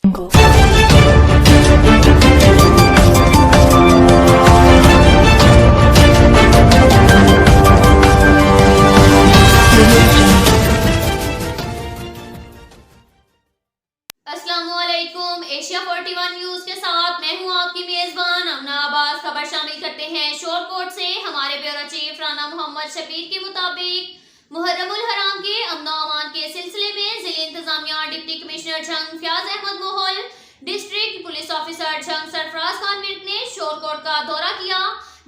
السلام علیکم، Asia 41 news کے ساتھ میں ہوں آپ کی میزبان امان۔ خبر شامل کرتے ہیں شورکوٹ سے۔ ہمارے بیورو چیف رانا محمد شبیر کے مطابق محرم الحرام کے امن و امان کے سلسلے میں ضلع انتظامیہ deputy commissioner Jhang Fayyaz Ahmed Mohal, district police officer Jhang Sarfraz نے شورکوٹ کا دورہ کیا،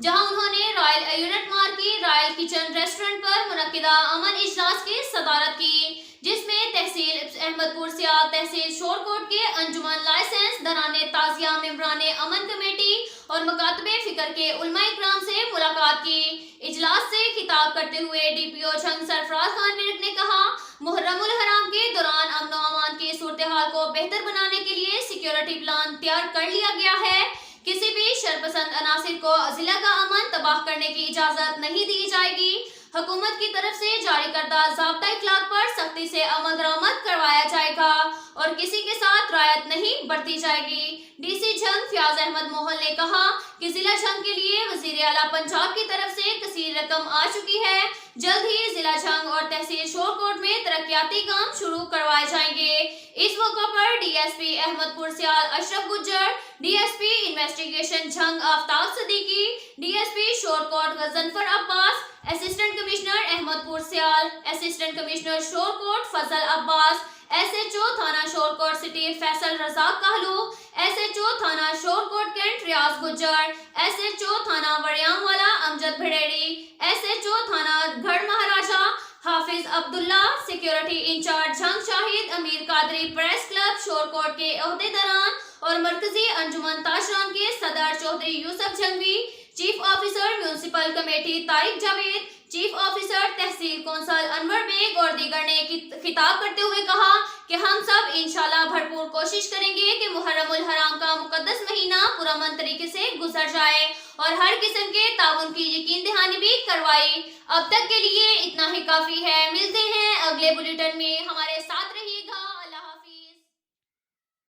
جہاں انہوں نے رائل یونٹ مار کی رائل کچن ریسٹورنٹ پر منعقدہ امن اجلاس کی صدارت کی، جس میں تحصیل احمد پور سیال، تحصیل شورکوٹ کے انجمن لائسنس درانے تعزیہ، ممبران امن کمیٹی اور مکاتب فکر کے علماء اکرام سے ملاقات کی۔ اجلاس سے خطاب کرتے ہوئے ڈی پی او جھنگ سرفراز نے کہا، محرم الحرام کے دوران امن و امان کی صورتحال کو بہتر بنانے کے لیے سیکیورٹی پلان تیار کر لیا گیا ہے۔ کسی بھی شرپسند عناصر کو ضلع کا امن تباہ کرنے کی اجازت نہیں دی جائے گی۔ حکومت کی طرف سے جاری کردہ ضابطہ اخلاق پر سختی سے عمل درآمد کروایا جائے گا اور کسی کے ساتھ رعایت نہیں برتی جائے گی۔ ڈی سی جھنگ فیاض احمد موہل نے کہا کہ ضلع جھنگ کے لیے وزیر اعلیٰ پنجاب کی طرف سے کثیر رقم آ چکی ہے۔ جلد ہی ضلع جھنگ اور تحصیل شورکوٹ میں ترقیاتی کام شروع کروائے جائیں گے۔ اس موقع پر D S P Ahmadpur Sial Ashraf Gujjar, D S P investigation Jhang Aftab Siddiqui, D S P Shorkot Ghazanfar Abbas, assistant commissioner Ahmadpur Sial, assistant commissioner Shorkot فضل عباس، ایس ایچ او تھانہ شورکوٹ سٹی فیصل رزاق کہلو، ایس ایچ او تھانہ شورکوٹ کینٹ ریاض گجر، ایس ایچ او تھانہ وڑیام والا امجد بھڑیڑی، ایس ایچ او تھانہ Garh Maharaja Hafiz Abdullah, security incharge Jhang Shahid Amir Qadri, press club Shorkot کے عہدیداران اور مرکزی انجمن تاجران کے صدر Chaudhry Yousaf Jhangvi, chief officer municipal committee Tariq Javed, chief officer tehsil council Anwar Baig اور دیگر نے خطاب کرتے ہوئے کہا کہ ہم سب انشاءاللہ بھرپور کوشش کریں گے کہ محرم الحرام کا مقدس مہینہ پرامن طریقے سے گزر جائے اور ہر قسم کے تعاون کی یقین دہانی بھی کروائی۔ اب تک کے لیے اتنا ہی کافی ہے۔ ملتے ہیں اگلے بلیٹن میں، ہمارے ساتھ رہیے گا۔